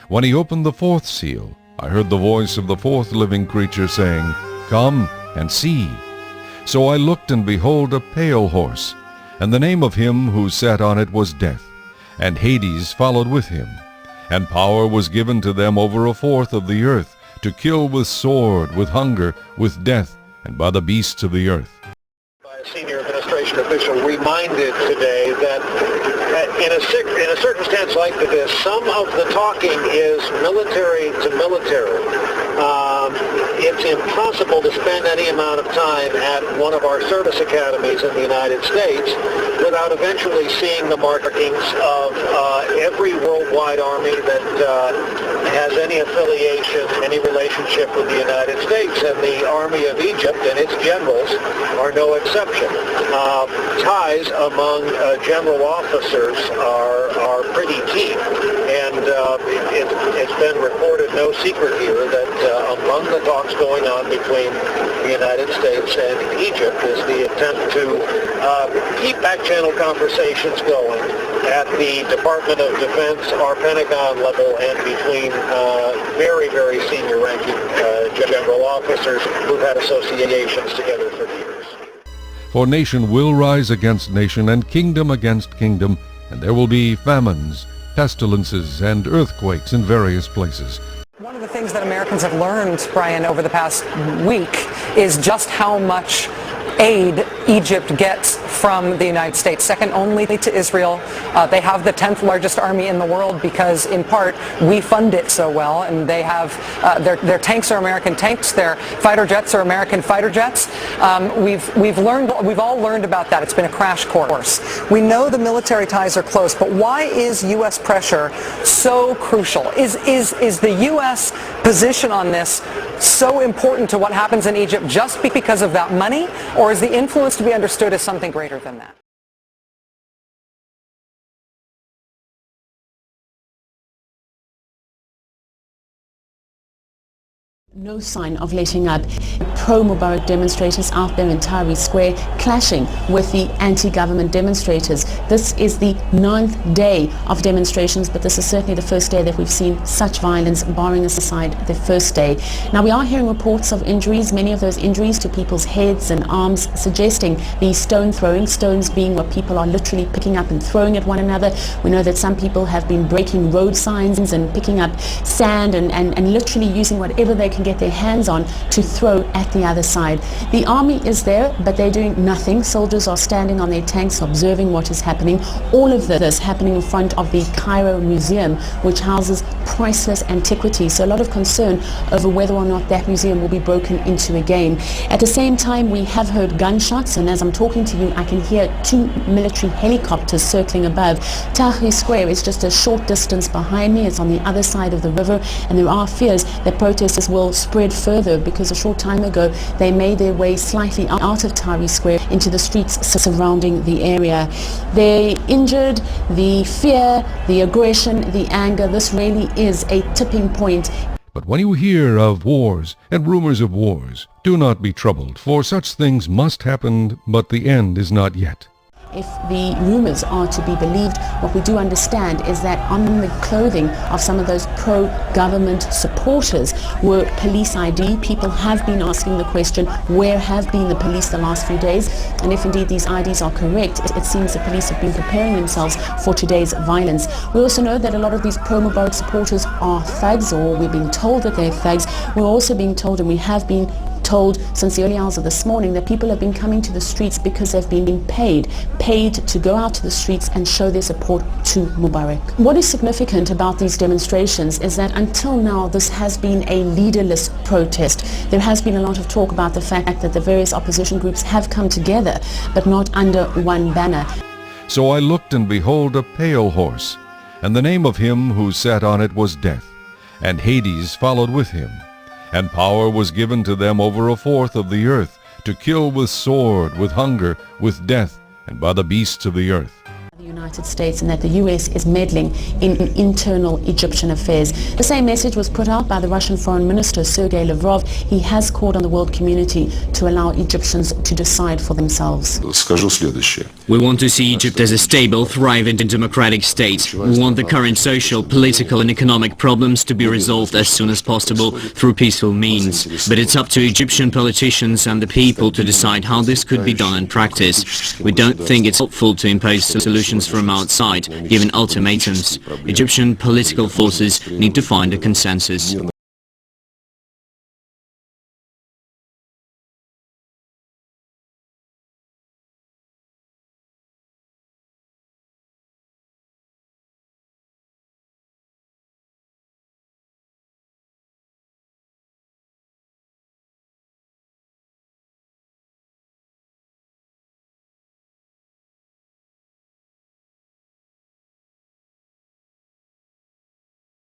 When he opened the fourth seal, I heard the voice of the fourth living creature saying, "Come and see." So I looked, and behold, a pale horse, and the name of him who sat on it was Death, and Hades followed with him. And power was given to them over a fourth of the earth, to kill with sword, with hunger, with death, and by the beasts of the earth. A senior administration official reminded today that in a circumstance like this, some of the talking is military to military. It's impossible to spend any amount of time at one of our service academies in the United States without eventually seeing the markings of every worldwide army that has any affiliation, any relationship with the United States, and the Army of Egypt and its generals are no exception. Ties among general officers are pretty deep, and it's been reported, no secret here, that among the talks going on between the United States and Egypt is the attempt to keep back-channel conversations going at the Department of Defense, our Pentagon level, and between very, very senior-ranking general officers who've had associations together for years. For nation will rise against nation, and kingdom against kingdom, and there will be famines, pestilences, and earthquakes in various places. One of the things that Americans have learned, Brian, over the past week is just how much aid Egypt gets from the United States, second only to Israel. They have the 10th largest army in the world because, in part, we fund it so well, and they have their tanks are American tanks, their fighter jets are American fighter jets. We've all learned about that. It's been a crash course. We know the military ties are close, but why is U.S. pressure so crucial? Is the U.S. position on this so important to what happens in Egypt just because of that money, or is the influence to be understood as something greater than that? No sign of letting up. Pro-Mubarak demonstrators out there in Tahrir Square clashing with the anti-government demonstrators. This is the 9th day of demonstrations, but this is certainly the first day that we've seen such violence, barring aside the first day. Now, we are hearing reports of injuries, many of those injuries to people's heads and arms, suggesting the stone throwing, stones being what people are literally picking up and throwing at one another. We know that some people have been breaking road signs and picking up sand and literally using whatever they can get their hands on to throw at the other side. The army is there, but they're doing nothing. Soldiers are standing on their tanks observing what is happening. All of this happening in front of the Cairo Museum, which houses priceless antiquities. So a lot of concern over whether or not that museum will be broken into again. At the same time, we have heard gunshots, and as I'm talking to you, I can hear 2 military helicopters circling above. Tahrir Square is just a short distance behind me. It's on the other side of the river, and there are fears that protesters will spread further because a short time ago they made their way slightly out of Tahrir Square into the streets surrounding the area. They're injured, the fear, the aggression, the anger. This really is a tipping point. But when you hear of wars and rumors of wars, do not be troubled, for such things must happen, but the end is not yet. If the rumors are to be believed, what we do understand is that on the clothing of some of those pro-government supporters were police ID. People have been asking the question, where have been the police the last few days? And if indeed these IDs are correct, it seems the police have been preparing themselves for today's violence. We also know that a lot of these pro-Mubarak supporters are thugs, or we're being told that they're thugs. We're also being told, and we have been told since the early hours of this morning, that people have been coming to the streets because they've been paid to go out to the streets and show their support to Mubarak. What is significant about these demonstrations is that until now this has been a leaderless protest. There has been a lot of talk about the fact that the various opposition groups have come together, but not under one banner. So I looked, and behold, a pale horse, and the name of him who sat on it was Death, and Hades followed with him. And power was given to them over a fourth of the earth, to kill with sword, with hunger, with death, and by the beasts of the earth. The United States and that the US is meddling in internal Egyptian affairs. The same message was put out by the Russian Foreign Minister Sergei Lavrov. He has called on the world community to allow Egyptians to decide for themselves. We want to see Egypt as a stable, thriving and democratic state. We want the current social, political and economic problems to be resolved as soon as possible through peaceful means. But it's up to Egyptian politicians and the people to decide how this could be done in practice. We don't think it's helpful to impose solutions from outside, given ultimatums. Egyptian political forces need to find a consensus.